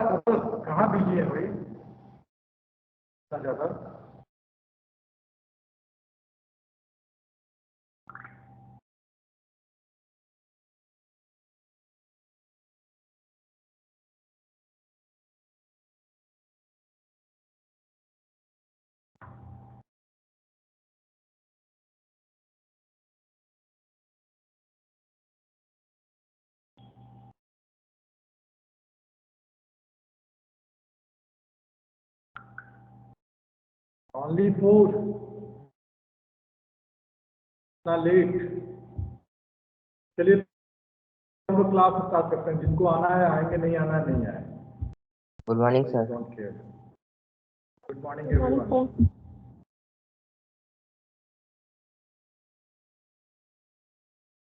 कहाँ बिजी है भाई ज्यादा? Only 4 ना लेट। चलिए हम लोग क्लास स्टार्ट करते हैं, जिनको आना है आएंगे, नहीं आना है नहीं आए। Good morning sir. Don't care. Good morning everyone.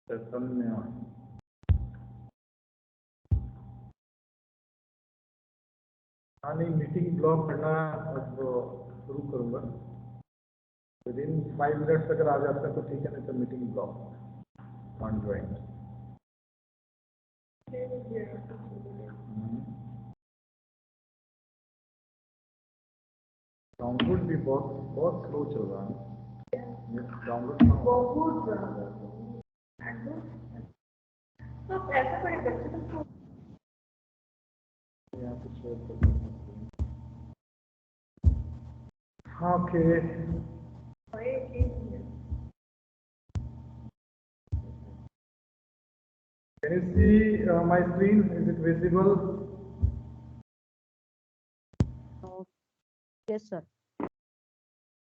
Session में हाँ नहीं, मीटिंग ब्लॉक करना अब शुरू करूँगा। विदिन 5 मिनट्स अगर आ जाता है तो ठीक है, नहीं तो meeting block on join. Download भी बहुत स्लो चल रहा है। डाउनलोड बहुत तो ऐसा कोई बच्चे यहाँ पे शेयर कर okay. Can you see my screen? Is it visible? Yes, sir.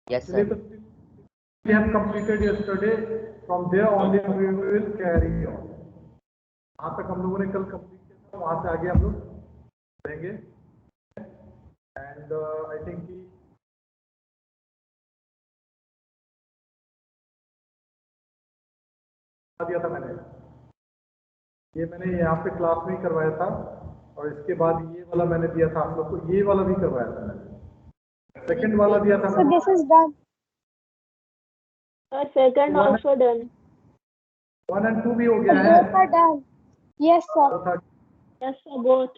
Yes sir. We have completed yesterday. From there only we will carry on. वहाँ तक हम लोगों ने कल कंप्लीट किया था, वहाँ से आगे हम लोग रहेंगे। एंड आई थिंक दिया था मैंने, ये मैंने यहाँ पे क्लास में ही करवाया था, और इसके बाद ये वाला मैंने दिया था आप लोग को, ये वाला भी करवाया था मैंने। सेकंड वाला दिया था। So this is done. Second also done. 1 and 2 भी हो गया है। Both are done. Yes, sir. Yes, sir, both.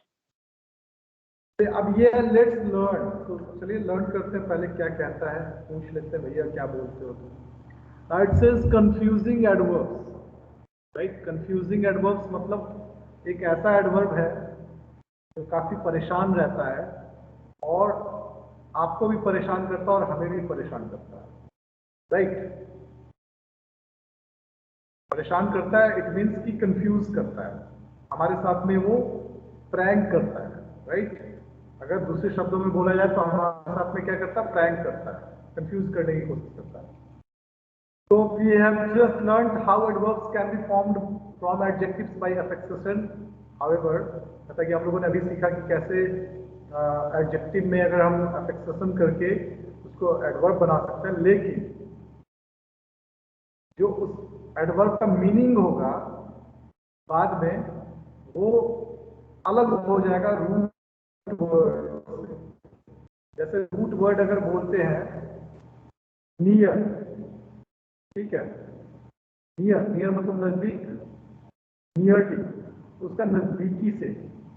अब ये लेट्स लर्न, तो चलिए लर्न करते हैं। पहले क्या कहता है पूछ लेते हैं, भैया क्या बोलते हो तुम। It says confusing adverbs, right. Confusing adverbs मतलब एक ऐसा एडवर्ब है जो काफी परेशान रहता है, और आपको भी परेशान करता है और हमें भी परेशान करता है, राइट। परेशान करता है, इट मीन्स कि कंफ्यूज करता है हमारे साथ में, वो प्रैंक करता है, राइट। अगर दूसरे शब्दों में बोला जाए तो हमारे साथ में क्या करता है, प्रैंक करता है, कंफ्यूज करने की कोशिश करता है। So we have just learned how adverbs can be formed from adjectives by affixation. However, जैसा कि आप लोगों ने अभी सीखा कि कैसे एडजेक्टिव में अगर हम affixation करके उसको एडवर्ब बना सकते हैं, लेकिन जो उस एडवर्ब का मीनिंग होगा बाद में वो अलग हो जाएगा रूट वर्ड। जैसे रूट वर्ड अगर बोलते हैं नियर, ठीक है, नियर, नियर मतलब नजदीक, नियरली, उसका नजदीकी से,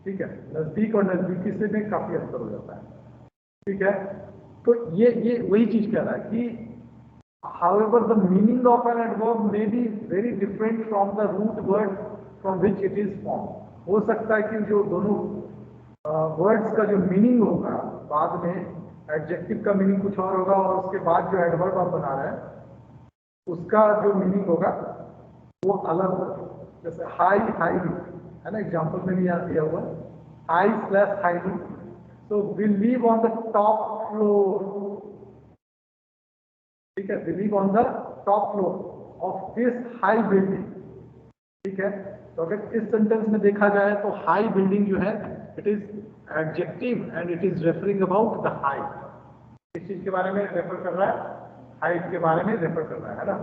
ठीक है, नजदीक और नजदीकी से में काफी अंतर हो जाता है, ठीक है। तो ये वही चीज कह रहा है कि however the meaning of an adverb may be very different from the root word from which it is formed. हो सकता है कि जो दोनों वर्ड्स का जो मीनिंग होगा बाद में, एडजेक्टिव का मीनिंग कुछ और होगा और उसके बाद जो एडवर्ब आप बना रहे हैं उसका जो मीनिंग होगा वो अलग होगा। जैसे हाई हाई है ना, एग्जाम्पल में भी यहाँ दिया हुआ high slash high, so we live on the top floor, ठीक है, we live on the top floor of this high building, ठीक है। तो अगर इस सेंटेंस में देखा जाए तो हाई बिल्डिंग जो है it is adjective and it is referring about the height. इस चीज के बारे में रेफर कर रहा है, हाइट के बारे में रेफर कर रहा है ना।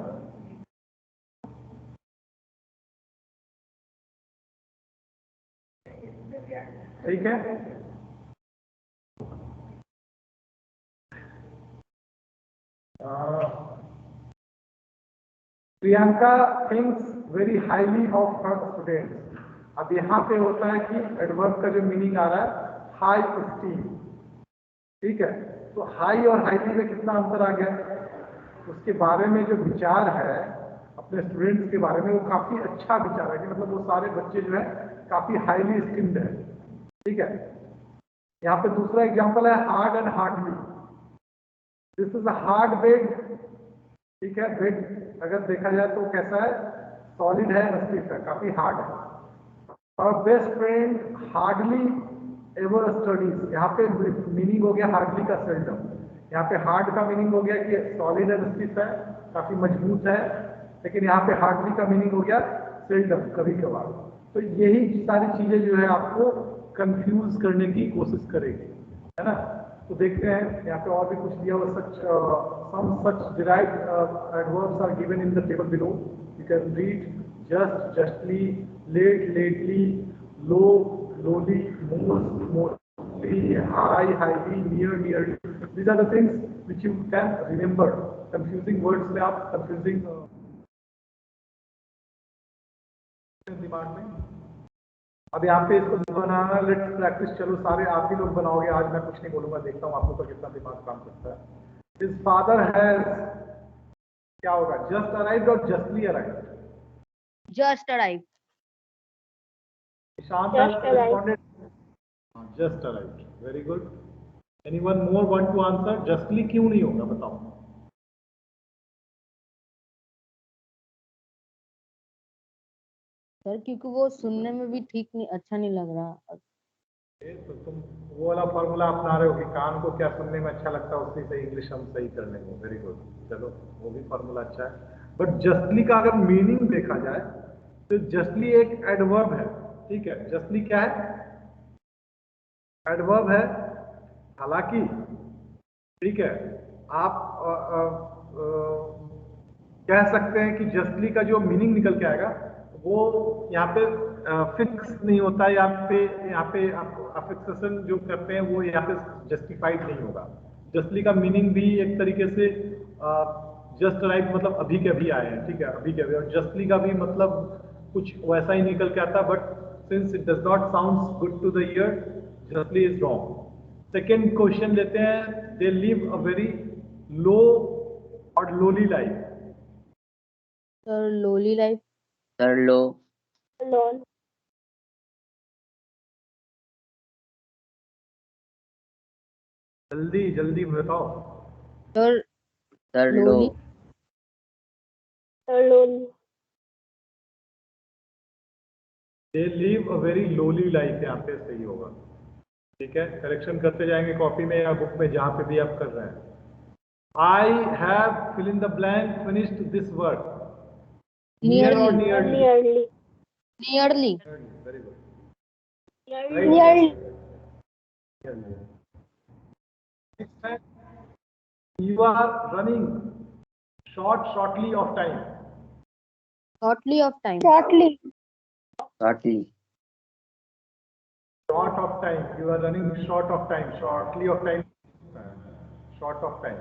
ठीक है, Priyanka thinks very highly of her students. अब यहाँ पे होता है कि एडवर्ब का जो मीनिंग आ रहा है हाई स्टीम। ठीक है, तो हाई और हाईली में कितना अंतर आ गया, उसके बारे में जो विचार है अपने स्टूडेंट्स के बारे में, वो काफी अच्छा विचार है कि मतलब वो सारे बच्चे जो है काफी हाईली स्किल्ड है। ठीक है, यहाँ पे दूसरा एग्जांपल है hard and hardly. This is a hard bed. ठीक है, बेड अगर देखा जाए तो कैसा है, सॉलिड है, स्टिफ है, काफी हार्ड है। और best friend hardly ever studies, यहाँ पे मीनिंग हो गया हार्डली का सेल्डम। यहाँ पे हार्ड का मीनिंग हो गया कि सॉलिड एंड स्टिफ है, काफी मजबूत है, लेकिन यहाँ पे हार्डली का मीनिंग हो गया सेल्डम, कभी कभार। तो यही सारी चीजें जो है आपको कंफ्यूज करने की कोशिश करेगी, है ना। तो देखते हैं यहाँ पे और भी कुछ दिया हुआ, some such derived adverbs are given in the table below. You can read just, justly, late, lately, low, lowly, most, mostly, high, highly, near, nearly. These are the things which you can remember. Confusing words में आप confusing दिमाग में। अब यहाँ पे इसको बनाना, let's practice. चलो सारे आप ही लोग बनाओगे, आज मैं कुछ नहीं बोलूंगा, देखता हूँ आप लोग का कितना दिमाग काम करता है। His father has, क्या होगा, just arrived और justly arrived? Just arrived. Ishant Just has arrived. responded, just arrived. Very good. Anyone more want to answer? Justly क्यों नहीं होगा बताओ? सर क्योंकि वो सुनने में भी ठीक नहीं, अच्छा नहीं लग रहा। तो तुम वो वाला फॉर्मूला अपना रहे हो कि कान को क्या सुनने में अच्छा लगता है उसी से इंग्लिश हम सही कर लेंगे। वेरी गुड, चलो वो भी फॉर्मूला अच्छा है। बट जस्टली का अगर मीनिंग देखा जाए तो जस्टली एक एडवर्ब है। ठीक है, जस्टली क्या है, एडवर्ब है। हालांकि ठीक है, आप कह सकते हैं कि जस्टली का जो मीनिंग निकल के आएगा वो यहाँ पे फिक्स नहीं होता, यहाँ पे अफिक्सेशन जो करते हैं वो यहाँ पे जस्टिफाइड नहीं होगा। जस्टली का मीनिंग भी एक तरीके से जस्ट राइट, मतलब अभी के अभी आए हैं। ठीक है, अभी के अभी। और जस्टली का भी मतलब कुछ वैसा ही निकल के आता, but since it does not sound good to the ear, justly is wrong. Second question लेते हैं, they live a very low और lowly life. Sir lowly life. Sir low. Alone. जल्दी जल्दी बताओ। Sir sir low. Lowly. Alone. They live a very lowly life, यहाँ पे सही होगा। ठीक है, करेक्शन करते जाएंगे कॉपी में या बुक में, जहां पे भी आप कर रहे हैं। I have fill in the blank finished this work. Near और nearly? Nearly. Nearly. Very good. Nearly. Next है, you are running shortly of time. Shortly of time. Shortly. Shortly. Short of time, you are running short of time, shortly of time, short of time,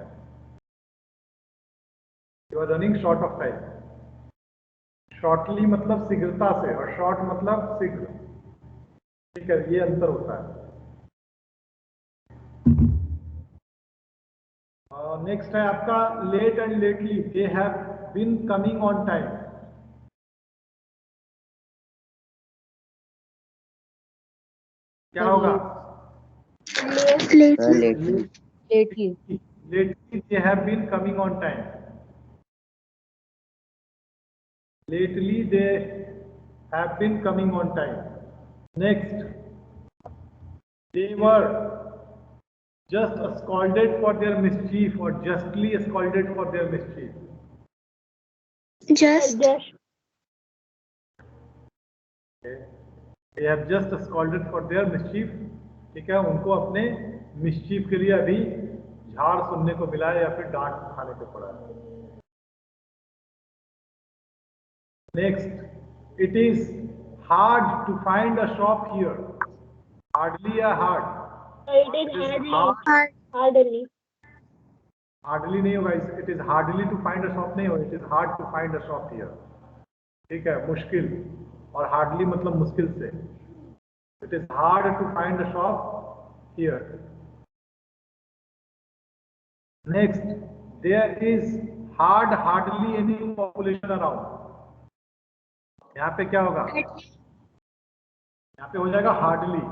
you are running short of time. Shortly मतलब शीघ्रता से, और short मतलब शीघ्र। ठीक है, ये अंतर होता है। नेक्स्ट है आपका late and lately, they have been coming on time. क्या होगा? Late. Sir lately. Lately. Lately they have been coming on time. Lately they have been coming on time. Next, they were just scolded for their mischief, or justly scolded for their mischief. Just. Okay. They have just scolded for their mischief. ठीक है, उनको अपने mischief के लिए अभी झाड़ सुनने को मिला है या फिर डांट खाने को पड़ा है। Next, it is hard to find a shop here. Hardly या hard? It is hardly. Hardly नहीं होगा, it is hardly to find a shop नहीं होगा, it is hard to find a shop here. ठीक है, मुश्किल, और हार्डली मतलब मुश्किल से। It is hard to find a shop here. Next, there is hardly any population around. यहाँ पे क्या होगा? यहाँ पे हो जाएगा hardly.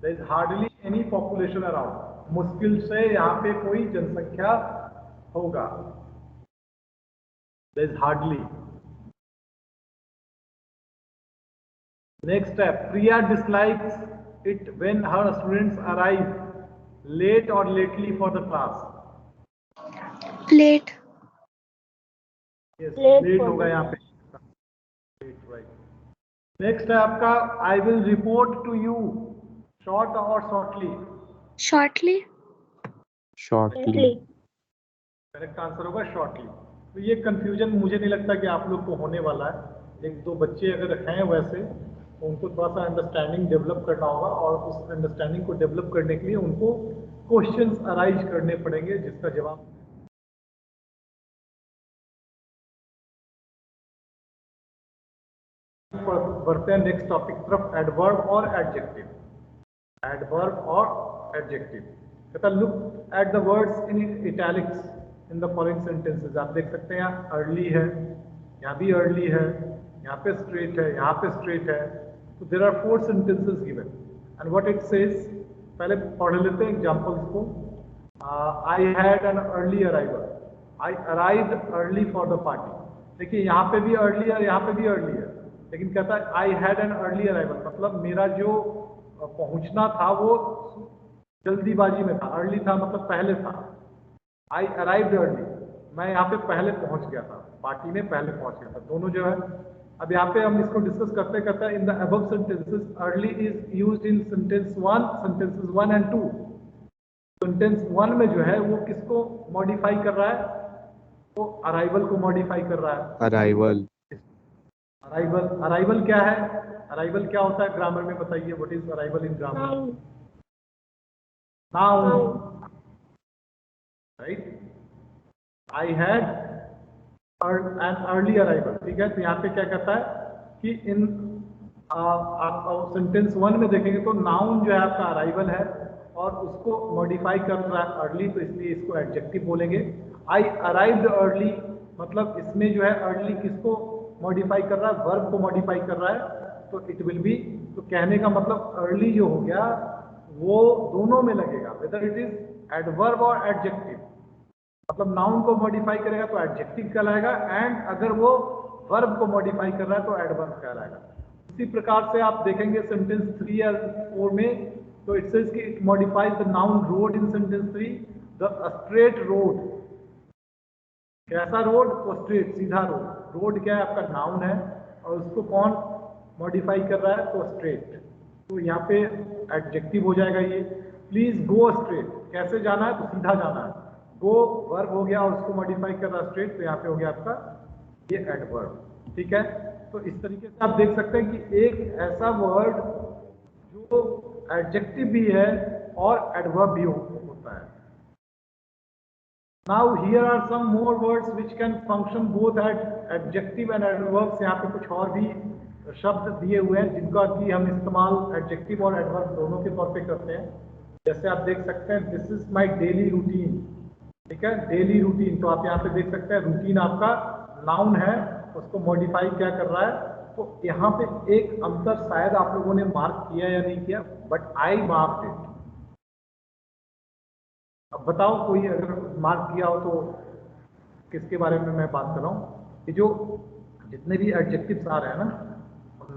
There is hardly any population around. मुश्किल से यहाँ पे कोई जनसंख्या होगा. There is hardly. Next step, Priya dislikes it when her students arrive late or lately for the class. Late. Yes, Late late for होगा the यहाँ पे. Late, right. Next है आपका I will report to you, short or shortly. Shortly. Shortly. Correct answer होगा shortly. तो ये confusion मुझे नहीं लगता कि आप लोग को होने वाला है. एक दो बच्चे अगर हैं वैसे तो उनको थोड़ा सा अंडरस्टैंडिंग डेवलप करना होगा और उस अंडरस्टैंडिंग को डेवलप करने के लिए उनको क्वेश्चंस अराइज करने पड़ेंगे जिसका जवाब बढ़ते हैं नेक्स्ट टॉपिक तरफ. एडवर्ब और एडजेक्टिव. एडवर्ब और एडजेक्टिव. कहता look at the words in italics in the following sentences. आप देख सकते हैं यहाँ अर्ली है, यहाँ भी अर्ली है, यहाँ पे स्ट्रेट है, यहाँ पे स्ट्रेट है. तो there are 4 sentences given and what it says. पहले पढ़ लेते हैं एग्जांपल्स को. I had an early arrival. I arrived early for the party. देखिए यहाँ पे भी अर्ली है, यहाँ पे भी अर्ली है, लेकिन कहता है आई हैड एन अर्ली अराइवल. मतलब मेरा जो पहुंचना था वो जल्दीबाजी में था. अर्ली था मतलब पहले था. आई अराइव्ड अर्ली, मैं यहाँ पे पहले पहुंच गया था, पार्टी में पहले पहुंच गया था. दोनों जो है अब यहाँ पे हम इसको डिस्कस करते करते हैं. In the above sentences early is used in sentences 1 and 2. Sentence 1 में जो है वो किसको मॉडिफाई कर रहा है? वो अराइवल को मॉडिफाई कर रहा है. अराइवल. अराइवल क्या है? अराइवल क्या होता है ग्रामर में बताइए. What is arrival in grammar? Noun. Right. I had an early arrival. ठीक है. तो यहाँ पे क्या कहता है कि इन सेंटेंस 1 में देखेंगे तो नाउन जो है आपका अराइवल है और उसको मॉडिफाई कर रहा है अर्ली, तो इसलिए इसको एडजेक्टिव बोलेंगे. आई अराइव्ड अर्ली मतलब इसमें जो है अर्ली किसको मॉडिफाई कर रहा है? वर्ब को मॉडिफाई कर रहा है. तो इट विल बी, तो कहने का मतलब अर्ली जो हो गया वो दोनों में लगेगा, वेदर इट इज एडवर्ब और एडजेक्टिव. मतलब नाउन को मॉडिफाई करेगा तो एडजेक्टिव कहलाएगा एंड अगर वो वर्ब को मॉडिफाई कर रहा है तो एडवर्ब कहलाएगा. इसी प्रकार से आप देखेंगे सेंटेंस 3 या 4 में तो इट सेज कि it modifies the noun road in sentence 3. The straight road. कैसा रोड? तो स्ट्रेट, सीधा रोड. रोड क्या है? आपका नाउन है और उसको कौन मॉडिफाई कर रहा है? तो स्ट्रेट. तो यहाँ पे एडजेक्टिव हो जाएगा ये. Please go straight. कैसे जाना है? तो सीधा जाना है. गो वर्ब हो गया और उसको मॉडिफाई कर रहा है स्ट्रेट, तो यहाँ पे हो गया आपका ये एडवर्ब. ठीक है. तो इस तरीके से आप देख सकते हैं कि एक ऐसा वर्ड जो एडजेक्टिव भी है और एडवर्ब भी होता है. Now here are some more words which can function both as adjective and adverbs. यहाँ पे कुछ और भी शब्द दिए हुए हैं जिनका कि हम इस्तेमाल एडजेक्टिव और एडवर्ब दोनों के तौर पे करते हैं. जैसे आप देख सकते हैं this is my daily routine. ठीक है. Daily routine. तो आप यहाँ पे देख सकते हैं रूटीन आपका नाउन है, उसको मॉडिफाई क्या कर रहा है. तो यहाँ पे एक अंतर शायद आप लोगों ने मार्क किया या नहीं किया, बट आई मार्क्ड इट. अब बताओ कोई अगर मार्क किया हो तो किसके बारे में मैं बात कर रहा हूँ. कि जो जितने भी एडजेक्टिव्स आ रहे हैं ना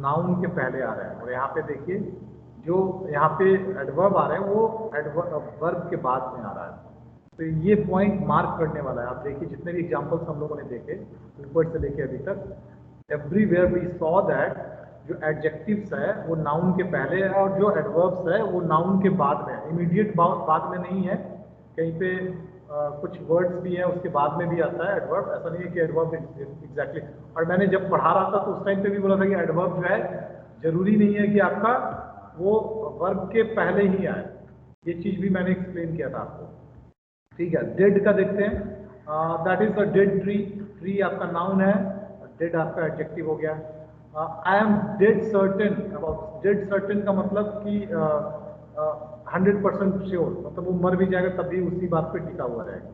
नाउन के पहले आ रहे हैं. और यहाँ पे देखिए जो यहाँ पे एडवर्ब आ रहे हैं वो वर्ब के बाद में आ रहा है. तो ये पॉइंट मार्क करने वाला है. आप देखिए जितने भी एग्जांपल्स हम लोगों ने देखे ऊपर से लेके अभी तक, एवरीवेयर वी सॉ दैट जो एडजेक्टिव्स है वो नाउन के पहले है और जो एडवर्ब्स है वो नाउन के बाद में है. इमीडिएट बाद में नहीं है. कहीं पे कुछ वर्ड्स भी हैं उसके बाद में भी आता है एडवर्ब. ऐसा नहीं है कि एडवर्ब एग्जैक्टली. और मैंने जब पढ़ा रहा था तो उस टाइम पे भी बोला था कि एडवर्ब जो है जरूरी नहीं है कि आपका वो वर्ब के पहले ही आए. ये चीज भी मैंने एक्सप्लेन किया था आपको. ठीक है. डेड का देखते हैं. That is the dead tree. Tree आपका नाउन है, डेड आपका एडजेक्टिव हो गया. I am dead certain about. Dead certain का मतलब कि 100% श्योर, मतलब वो मर भी जाएगा तब भी उसी बात पे टिका हुआ रहेगा।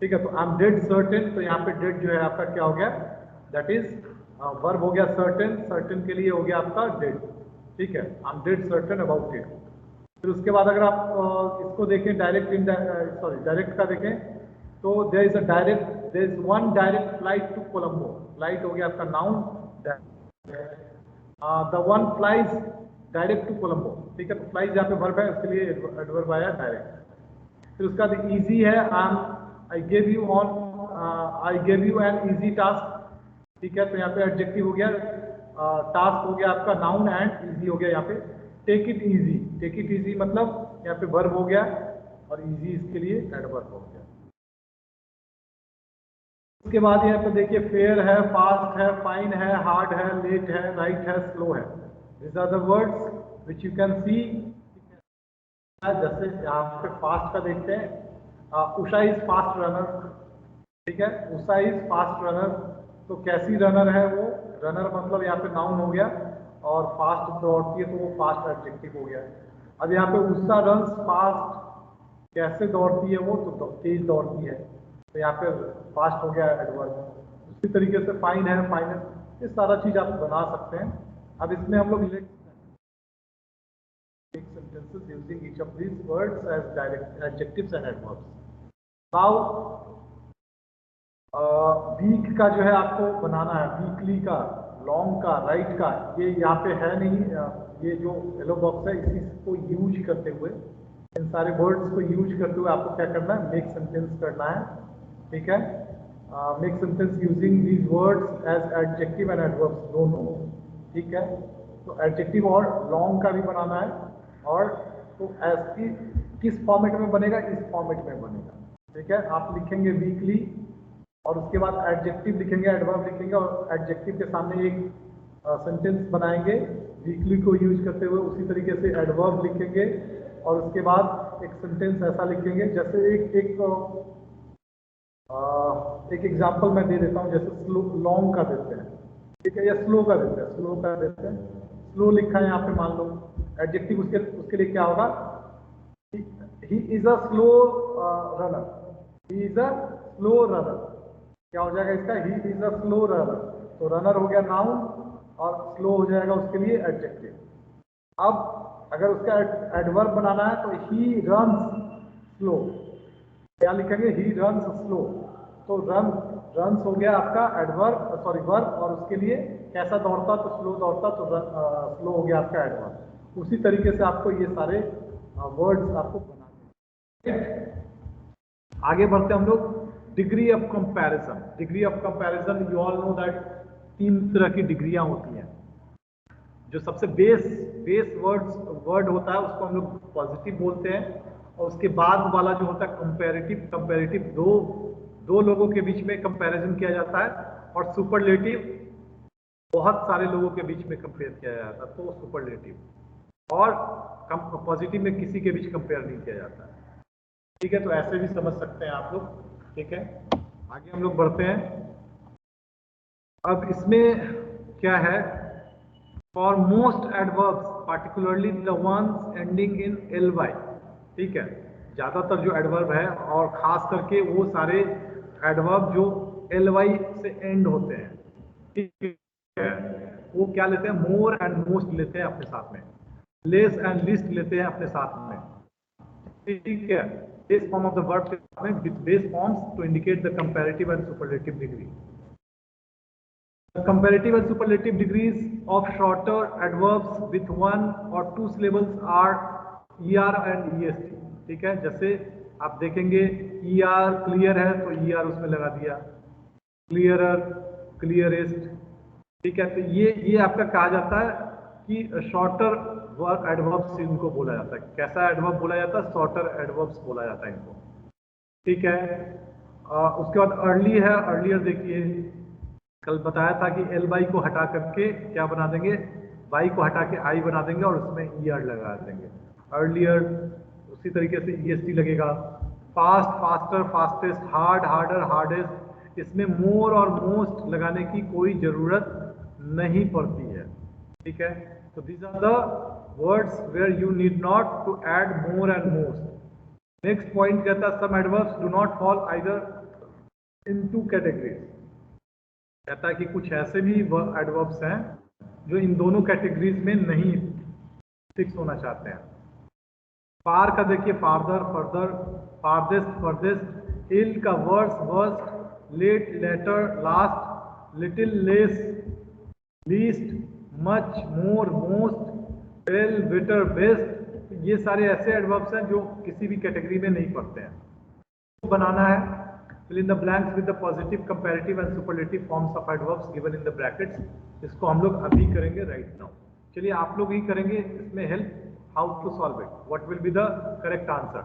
ठीक है, तो आई एम डेड सर्टेन, तो यहाँ पे डेड जो है आपका क्या हो गया, दैट इज वर्ब हो गया सर्टेन, सर्टेन के लिए हो गया आपका डेड। ठीक है, I am dead certain about it. फिर उसके बाद अगर आप इसको देखें डायरेक्ट डायरेक्ट का देखें, तो there is one direct flight to Colombo. Flight हो गया आपका noun, the one flies direct to Colombo. ठीक है, तो फ्लाइज यहाँ पे वर्ब है, उसके लिए एडवर्ब आया डायरेक्ट। फिर उसका इजी है, I gave you an easy task. ठीक है, तो यहाँ पे एडजेक्टिव हो गया, टास्क हो गया आपका नाउन एंड इजी हो गया यहाँ पे। Take it easy, take it easy मतलब यहाँ पे वर्ब हो गया और इजी इसके लिए एडवर्ब हो गया। उसके बाद यहाँ पे देखिए फेयर है, फास्ट है, फाइन है, हार्ड है, लेट है, राइट है, स्लो है। These are the words which you can see। जैसे यहाँ पे फास्ट का देखते हैं, उषा इज फास्ट रनर। ठीक है, उषा इज फास्ट रनर, तो कैसी रनर है वो, रनर मतलब यहाँ पे नाउन हो गया, और फास्ट दौड़ती है तो वो फास्ट एडजेक्टिव हो गया। अब यहाँ पे उषा रन्स फास्ट, कैसे दौड़ती है वो, तो तेज दौड़ती है, तो यहाँ पे फास्ट हो गया एडवर्ब। उसी तरीके से फाइन है, फाइनेंस, ये सारा चीज आप बना सकते हैं। अब इसमें हम लोग sentences using each of these words as direct adjectives and adverbs. Now weak का जो है आपको बनाना है, वीकली का, लॉन्ग का, राइट का, ये यहाँ पे है नहीं। ये जो येलो बॉक्स है इसी को यूज करते हुए, इन सारे वर्ड्स को यूज करते हुए आपको क्या करना है, मेक सेंटेंस करना है। ठीक है, make sentence using these words as adjective and adverbs दोनों। ठीक है, तो एडजेक्टिव और लॉन्ग का भी बनाना है, और तो ऐसी किस फॉर्मेट में बनेगा, इस फॉर्मेट में बनेगा। ठीक है, आप लिखेंगे वीकली और उसके बाद एडजेक्टिव लिखेंगे, एडवर्ब लिखेंगे, और एडजेक्टिव के सामने एक सेंटेंस बनाएंगे वीकली को यूज करते हुए। उसी तरीके से एडवर्ब लिखेंगे और उसके बाद एक सेंटेंस ऐसा लिखेंगे, जैसे एक एग्जांपल मैं दे देता हूँ, जैसे लॉन्ग का देते हैं, ठीक है, या स्लो का देते हैं, स्लो का देते हैं। स्लो लिखा है यहाँ पे, मान लो एडजेक्टिव उसके लिए क्या होगा, he is a slow runner, he is a slow runner. क्या हो जाएगा इसका, he is a slow runner, तो रनर हो गया नाउन और स्लो हो जाएगा उसके लिए एडजेक्टिव। अब अगर उसका एडवर्ब बनाना है तो ही रन्स स्लो, क्या लिखेंगे, ही रन्स स्लो, तो रन्स हो गया आपका एडवर्ब, वर्ब, और उसके लिए कैसा दौड़ता, तो स्लो दौड़ता, तो स्लो हो गया आपका एडवर्ब। उसी तरीके से आपको ये सारे वर्ड्स आपको बनाने हैं। आगे बढ़ते हम लोग, degree of comparison. Degree of comparison, you all know that 3 तरह की डिग्रियां होती हैं। जो सबसे बेस वर्ड होता है उसको हम लोग पॉजिटिव बोलते हैं, और उसके बाद वाला जो होता है कंपैरेटिव, दो लोगों के बीच में कंपैरिजन किया जाता है, और सुपरलेटिव बहुत सारे लोगों के बीच में कंपेयर किया जाता है, तो सुपरलेटिव, और पॉजिटिव में किसी के बीच कंपेयर नहीं किया जाता है। ठीक है, तो ऐसे भी समझ सकते हैं आप लोग। ठीक है, आगे हम लोग बढ़ते हैं। अब इसमें क्या है, for most adverbs particularly the ones ending in ly। ठीक है, ज्यादातर जो एडवर्ब है, और खास करके वो सारे एडवर्ब जो ly से एंड होते हैं, ठीक है, वो क्या लेते हैं, मोर एंड मोस्ट लेते हैं अपने साथ में, लेस एंड लिस्ट लेते हैं अपने साथ में। ठीक है, base form of the verb में with base forms to indicate the comparative and superlative degree. The comparative and superlative degrees of shorter adverbs with 1 or 2 syllables are er and est। ठीक है, जैसे आप देखेंगे er क्लियर है तो er उसमें लगा दिया, क्लियरर, क्लियरेस्ट। ठीक है, तो ये आपका कहा जाता है कि शॉर्टर वर्ब एडवर्ब्स इनको बोला जाता है। कैसा एडवर्ब बोला जाता है, शॉर्टर एडवर्ब्स बोला जाता है इनको। ठीक है, उसके बाद अर्ली है, अर्लियर देखिए, कल बताया था कि ly को हटा करके क्या बना देंगे, y को हटा के I बना देंगे और उसमें er लगा देंगे, अर्लियर। उसी तरीके से est लगेगा। Fast, faster, fastest, hard, harder, hardest, इसमें मोर और मोस्ट लगाने की कोई जरूरत नहीं पड़ती है। ठीक है, तो these are the words where you need not to add more and most. Next point कहता है some adverbs do not fall either in two categories. कहता है कि कुछ ऐसे भी adverbs हैं जो इन दोनों categories में नहीं फिक्स होना चाहते हैं. फार का देखिए farther, further, farthest, furthest. इल का worse, worst, late, later, last, little, less, least, much, more, most, well, better, best. ये सारे ऐसे एडवर्ब्स हैं जो किसी भी कैटेगरी में नहीं पड़ते हैं. तो बनाना है fill in the blanks with the positive, comparative and superlative forms of adverbs given in the brackets. इसको हम लोग अभी करेंगे right now. चलिए आप लोग ही करेंगे इसमें help. How to solve it? What will be the correct answer?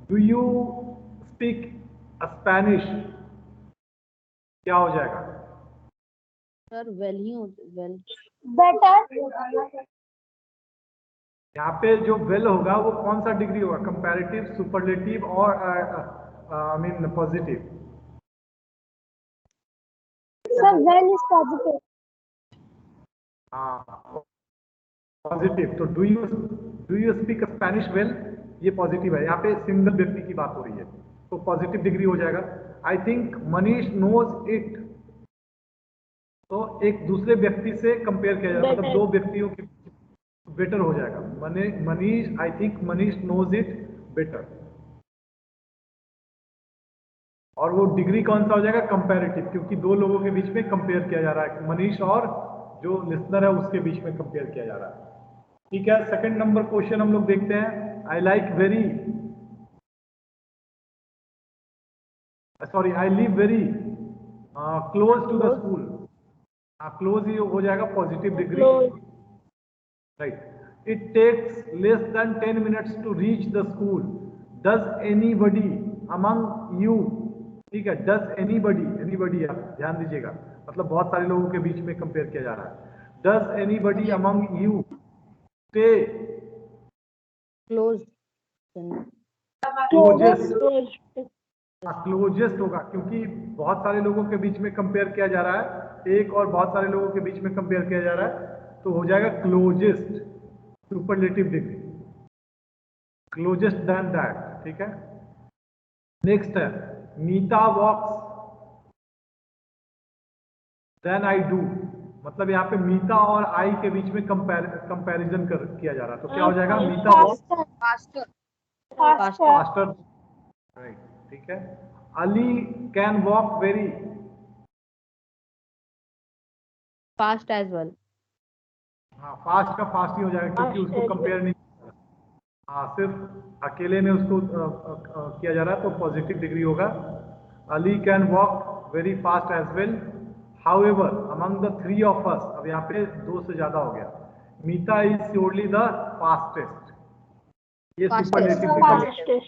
Do you speak Spanish? क्या हो जाएगा? सर वेल ही वेल. better, यहाँ पे जो वेल होगा वो कौन सा डिग्री होगा? कंपैरेटिव, सुपरलेटिव और I mean positive. sir, well is positive, हाँ पॉजिटिव. तो do you speak Spanish well, ये पॉजिटिव है. यहाँ पे सिंगल व्यक्ति की बात हो रही है तो पॉजिटिव डिग्री हो जाएगा. I think Manish knows it. तो एक दूसरे व्यक्ति से कंपेयर किया जाएगा, मतलब दो व्यक्तियों की बेटर हो जाएगा. Manish, I think Manish knows it better. और वो डिग्री कौन सा हो जाएगा? कंपैरेटिव, क्योंकि दो लोगों के बीच में कंपेयर किया जा रहा है. मनीष और जो लिसनर है उसके बीच में कंपेयर किया जा रहा है. ठीक है. सेकंड नंबर क्वेश्चन हम लोग देखते हैं. I like very, sorry I live very close to the school. Close ही हो जाएगा positive degree. Right. It takes less than 10 minutes to reach the school. Does anybody among you. ठीक है. Does anybody आप ध्यान दीजिएगा, मतलब बहुत सारे लोगों के बीच में कंपेयर किया जा रहा है. Does anybody among you stay close. Closest होगा क्योंकि बहुत सारे लोगों के बीच में कंपेयर किया जा रहा है. एक और बहुत सारे लोगों के बीच में कंपेयर किया जा रहा है तो हो जाएगा closest, superlative degree. Closest then that. ठीक है. नेक्स्ट है मीता वॉक्स देन आई डू. मतलब यहाँ पे मीता और आई के बीच में कंपैरिजन किया जा रहा है. तो क्या हो जाएगा? Meeta walks faster. राइट. ठीक है. Ali can walk very fast as well. हाँ फास्ट का फास्ट ही हो जाएगा क्योंकि उसको कंपेयर नहीं. हाँ सिर्फ अकेले में उसको किया जा रहा है तो पॉजिटिव डिग्री होगा. Ali can walk very fast as well. However among the three of us. अब यहाँ पे दो से ज्यादा हो गया. Meeta is surely the fastest. ये सुपरलेटिव डिग्री.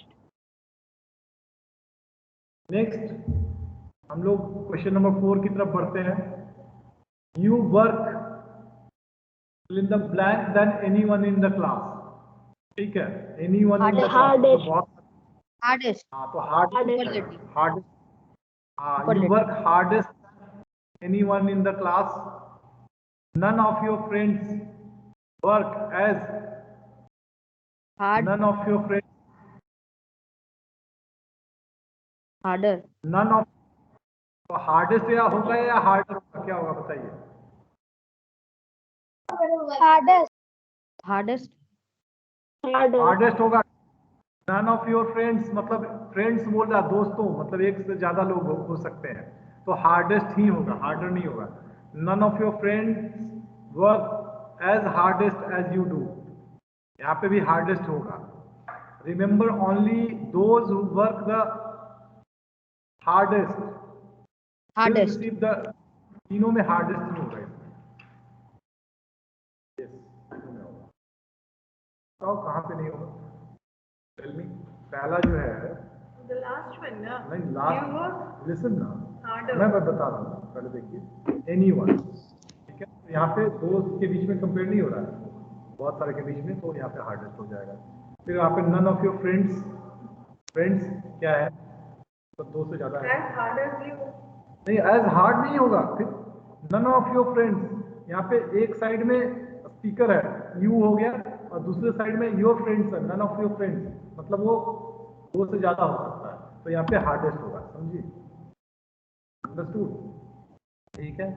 नेक्स्ट हम लोग क्वेश्चन नंबर 4 की तरफ बढ़ते हैं. You work in the blank then anyone in the class. ठीक है. Anyone in the class. Hardest. हाँ तो हार्डेस्ट. हाँ you work hardest anyone in the class. None of your friends work as hard. None of your friends. Harder. None of. तो hardest या होगा या harder होगा, क्या होगा बताइए? hardest, हार्डेस्ट होगा. नन ऑफ योर फ्रेंड्स मतलब फ्रेंड्स बोल रहा, दोस्तों मतलब एक से ज्यादा लोग हो सकते हैं तो हार्डेस्ट ही होगा, हार्डर नहीं होगा. None of your friends work as hardest as you do. यहाँ पे भी हार्डेस्ट होगा. Remember only those who work the hardest. तीनों में हार्डेस्ट नहीं होगा. बताओ कहाँ पे नहीं होगा? Tell me. पहला जो है The last one, ना? नहीं You लास्ट. work लिसन ना, harder. मैं बता रहा हूँ. पहले देखिए एनीवन. ठीक है. तो यहाँ पे दो के बीच में कंपेयर नहीं हो रहा है, बहुत सारे के बीच में, तो यहाँ पे हार्डेस्ट हो जाएगा. फिर यहाँ पे none of your friends. Friends क्या है? तो दो से ज्यादा है. As hard as you. नहीं एज हार्ड नहीं होगा. फिर नन ऑफ योर फ्रेंड्स, यहाँ पे एक साइड में स्पीकर है, यू हो गया और दूसरे साइड में योर फ्रेंड्स है, नन ऑफ योर फ्रेंड्स, मतलब वो दो से ज्यादा हो सकता है, तो यहाँ पे हार्डेस्ट होगा, समझिए, अंडरस्टूड, ठीक है।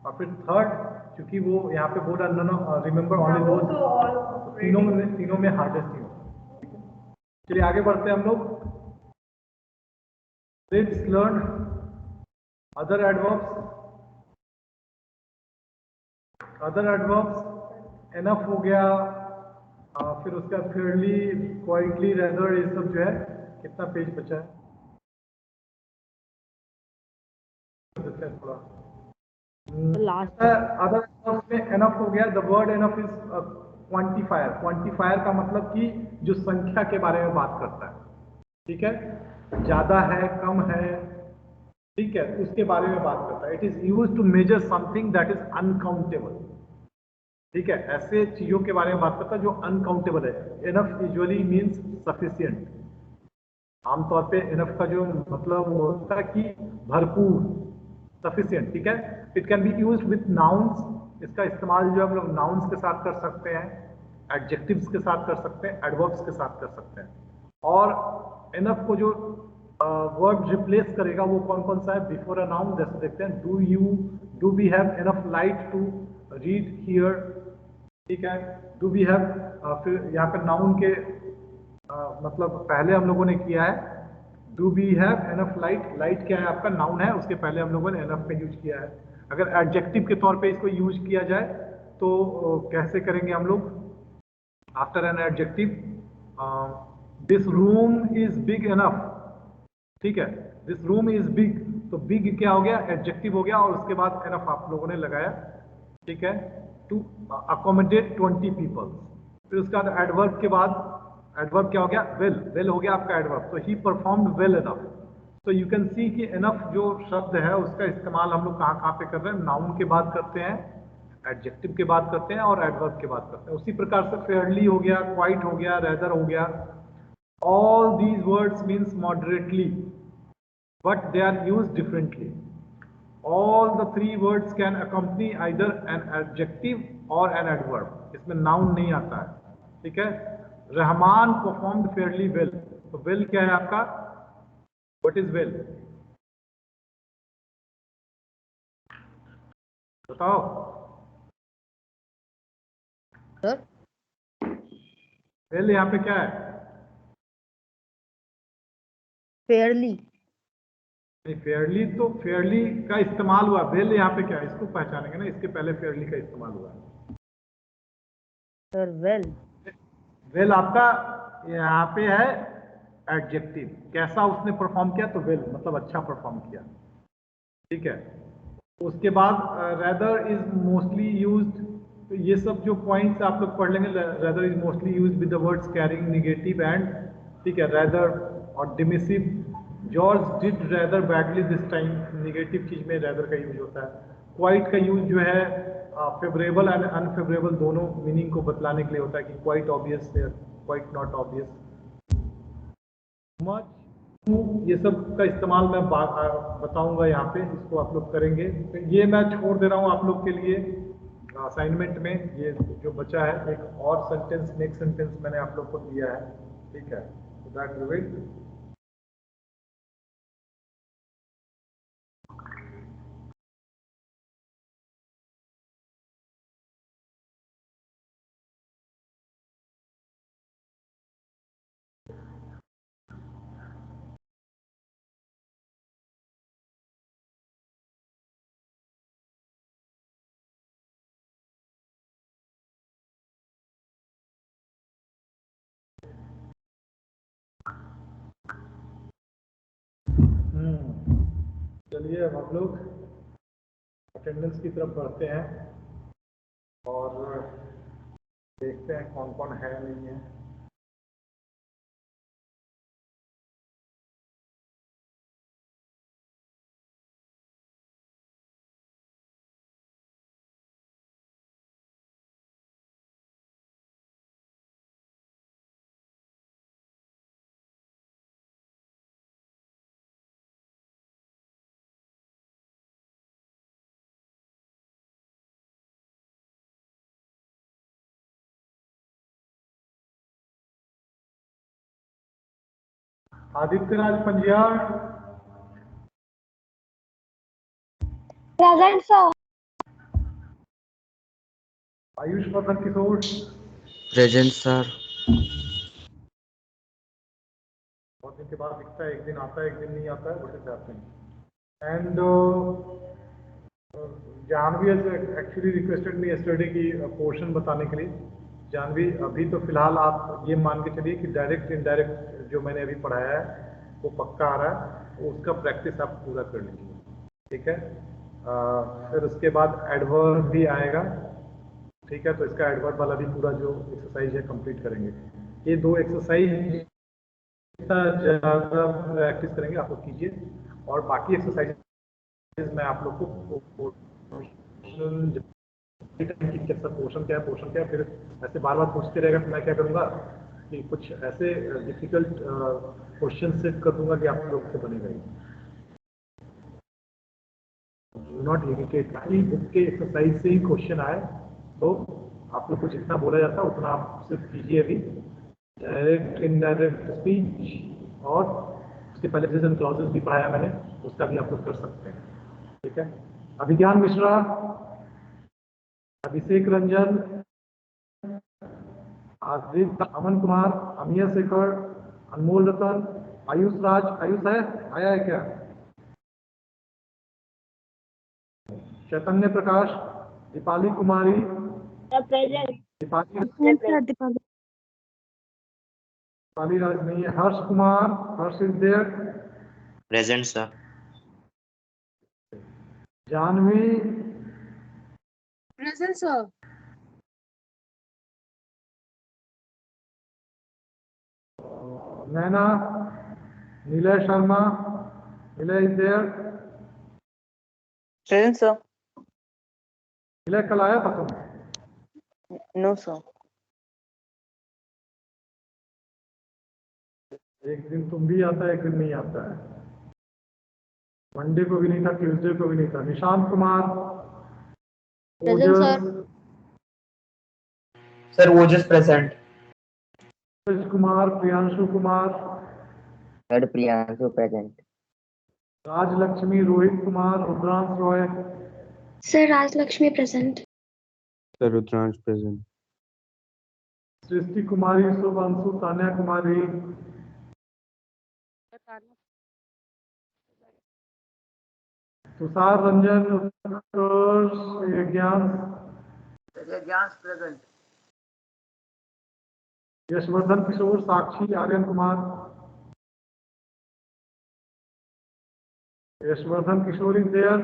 और फिर थर्ड, क्योंकि वो यहाँ पे बोल रहा नन रिमेंबर ओनली वो दोस्त, तो all तीनों में हार्डेस्ट नहीं होगा, ठीक है। चलिए आगे बढ़ते हैं हम लोग। Let's learn other adverbs. Other adverbs enough हो गया, फिर उसका फेयरली, क्वाइटली, रेदर, ये सब जो है, कितना पेज बचा है थोड़ा। लास्ट अदर एडवर्ब्स में एनफ हो गया, the word enough is quantifier. Quantifier का मतलब कि जो संख्या के बारे में बात करता है, ठीक है, ज्यादा है, कम है, ठीक है, उसके बारे में बात करता है। It is use to measure something that is uncountable, ठीक है, ऐसे चीजों के बारे में बात करता है जो अनकाउंटेबल है। Enough usually means sufficient. आमतौर पे इनफ का जो मतलब होता है कि भरपूर, सफिशिएंट, ठीक है। It can be use with nouns, इसका इस्तेमाल जो हम लोग नाउन्स के साथ कर सकते हैं, एडजेक्टिव्स के साथ कर सकते हैं, एडवर्ब्स के साथ कर सकते हैं। और इनफ को जो वर्ड रिप्लेस करेगा वो कौन कौन सा है बिफोर अ नाउन, जैसे देखते हैं, do we have enough light to read here, ठीक है, डू वी हैव, फिर यहाँ पे नाउन के मतलब पहले हम लोगों ने किया है do we have enough light. Light क्या है आपका, नाउन है, उसके पहले हम लोगों ने इनफ का यूज किया है। अगर एडजेक्टिव के तौर पे इसको यूज किया जाए तो कैसे करेंगे हम लोग, after an adjective, this room is big enough, ठीक है, दिस रूम इज बिग, तो बिग क्या हो गया, एडजेक्टिव हो गया, और उसके बाद इनफ आप लोगों ने लगाया, ठीक है, टू अकोमोडेट 20 पीपल। फिर उसके बाद एडवर्ब के बाद, एडवर्ब क्या हो गया, वेल, वेल हो गया आपका एडवर्ब, तो ही परफॉर्म्ड वेल इनफ। तो यू कैन सी कि इनफ जो शब्द है उसका इस्तेमाल हम लोग कहाँ कहाँ पे कर रहे हैं, नाउन के बाद करते हैं, एडजेक्टिव के बाद करते हैं, और एडवर्ब के बाद करते हैं। उसी प्रकार से फेयरली हो गया, क्वाइट हो गया, रेदर हो गया। All these words means moderately, but they are used differently. All the three words can accompany either an adjective or an adverb. इसमें noun नहीं आता है, ठीक है। रहमान performed fairly well, तो well क्या है आपका, what is well, बताओ। सर, well यहाँ पे क्या है, फेयरली। नहीं, फेयरली तो फेयरली का इस्तेमाल हुआ, वेल यहाँ पे क्या है, इसको पहचानेंगे ना, इसके पहले फेयरली का इस्तेमाल हुआ है। सर वेल, वेल आपका यहाँ पे है एडजेक्टिव, कैसा उसने परफॉर्म किया, तो वेल मतलब अच्छा परफॉर्म किया, ठीक है। उसके बाद रेदर इज मोस्टली यूज्ड, तो ये सब जो पॉइंट्स आप लोग पढ़ लेंगे, rather is mostly used with the words carrying negative end, ठीक है, रेदर और dismissive. George did rather badly this time, negative चीज में रेदर का यूज होता है। क्वाइट का यूज जो है फेवरेबल एंड अनफेवरेबल दोनों मीनिंग को बतलाने के लिए होता है, कि क्वाइट ऑब्वियस है, क्वाइट नॉट ऑब्वियस। मच, ये सब का इस्तेमाल मैं बताऊंगा यहाँ पे, इसको आप लोग करेंगे। तो ये मैं छोड़ दे रहा हूँ आप लोग के लिए असाइनमेंट में, ये जो बचा है, एक और सेंटेंस, नेक्स्ट सेंटेंस मैंने आप लोग को दिया है, ठीक है, दैट रिवील। चलिए अब हम लोग अटेंडेंस की तरफ बढ़ते हैं और देखते हैं कौन कौन है नहीं है। Aditya Raj Panjiyar, Present, sir. आयुष वर्धन किशोर, Present, sir. बहुत दिन के बाद दिखता है, एक दिन आता है एक दिन नहीं आता है, but it's happening. And Janvi has actually requested me yesterday की पोर्शन बताने के लिए। जानवी, अभी तो फिलहाल आप ये मान के चलिए कि डायरेक्ट इनडायरेक्ट जो मैंने अभी पढ़ाया है वो पक्का आ रहा है, तो उसका प्रैक्टिस आप पूरा कर लीजिए, ठीक है। फिर उसके बाद एडवर्ब भी आएगा, ठीक है, तो इसका एडवर्ब वाला भी पूरा जो एक्सरसाइज है कंप्लीट करेंगे। ये दो एक्सरसाइज ज़्यादा प्रैक्टिस करेंगे आप लोग कीजिए, और बाकी एक्सरसाइज मैं आप लोग को पोर्शन क्या है, फिर ऐसे बार बार पूछते रहेगा तो मैं क्या करूँगा कि कुछ ऐसे डिफिकल्ट क्वेश्चन सेट कर दूंगा कि आप लोग से बनेगा ही। नॉट इरिटेट, खाली बुक के एक्सरसाइज से ही क्वेश्चन आए तो आप लोग को जितना बोला जाता है उतना आप सिर्फ कीजिए। अभी डायरेक्ट इनडायरेक्ट स्पीच और उसके पहले प्रेजेंट क्लॉजेस भी पढ़ाया मैंने, उसका भी आप लोग कर सकते हैं, ठीक है। अभिज्ञान मिश्रा, अभिषेक रंजन, आदित्य, अमन कुमार, अमिया शेखर, अनमोल रतन, आयुष राज, आयुष है, आया है क्या? चैतन्य प्रकाश, दीपाली कुमारी, Present. दीपाली राज नहीं है, Harsh Kumar, Harsh is there, Present, sir. Janvi, Present, sir. Naina, Neelay Sharma, Neelay is there, Present, sir. Neelay कल आया था तुम? No, sir. एक दिन तुम भी आता है, एक दिन नहीं आता है, मंडे को भी नहीं था, ट्यूसडे को भी नहीं था। Nishant Kumar, Present, sir. Sir, Ojas present. Ojas Kumar, Priyanshu Kumar, Sir, Priyanshu present. Rudransh, Roy कुमार, रुद्रांश रॉय, Sir, Raj Lakshmi present. Sir, Rudransh present. Srishti Kumari, Shubhanshu, Tanya Kumari, Tushar Ranjan, Utkarsh, Yagyan, Yashvardhan Kishore, Sakshi, Aryan Kumar, Yashvardhan Kishore is there,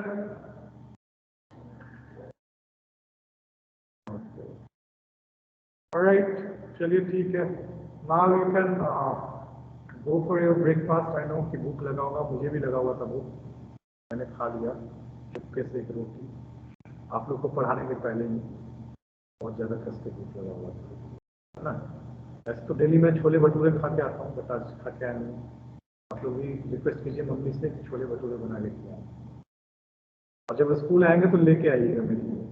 alright, चलिए ठीक है। Now you can go for your breakfast. I know कि भूख लगा होगा, मुझे भी लगा हुआ था भूख, मैंने खा लिया चुपके से एक रोटी, आप लोग को पढ़ाने के पहले ही बहुत ज़्यादा कस के भूख लगा हुआ था, है ना। ऐसे तो डेली मैं छोले भटूरे खा के आता हूँ, बट आज खा के आया नहीं। आप लोग भी रिक्वेस्ट कीजिए मम्मी से कि छोले भटूरे बना लेके आए, और जब स्कूल आएंगे तो लेके आइएगा मेरे लिए,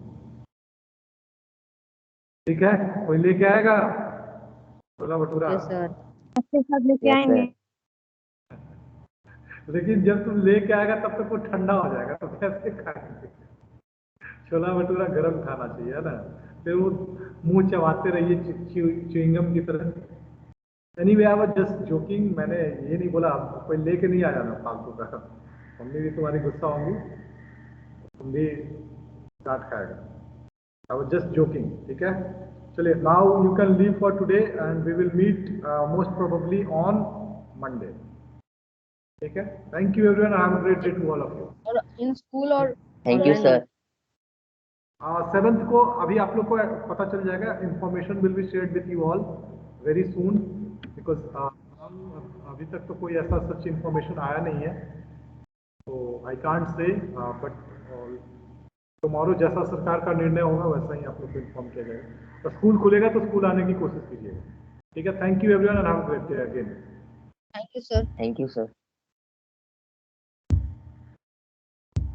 ठीक है। कोई लेके आएगा छोला भटूरा? Yes, sir. लेके आएंगे। लेकिन जब तुम लेके आएगा तब तक वो ठंडा हो जाएगा, तो कैसे खाएंगे? छोला भटूरा गर्म खाना चाहिए, है ना। फिर वो मुंह चबाते रहिए च्युइंगम की तरह। Anyway, I was just joking, मैंने ये नहीं बोला कोई लेके नहीं आ जाना फालतू का, मम्मी भी तुम्हारी गुस्सा होंगी, तुम भी डांट खाएगा। आई वाज जस्ट जोकिंग, ठीक है। चलिए, now you can leave for today and we will meet most probably on Monday, ठीक है। Thank you everyone, have a great day to all of you. और in school और Thank you, online sir. 7th को अभी आप लोग को पता चल जाएगा, information will be shared with you all very soon, because अभी तक तो कोई ऐसा सच इंफॉर्मेशन आया नहीं है, तो I can't say, but tomorrow जैसा सरकार का निर्णय होगा वैसा ही आप लोग को इन्फॉर्म किया जाएगा। तो स्कूल खुलेगा तो स्कूल आने की कोशिश कीजिएगा, ठीक है। Thank you everyone and have a great day again. Thank you, sir. Thank you, sir.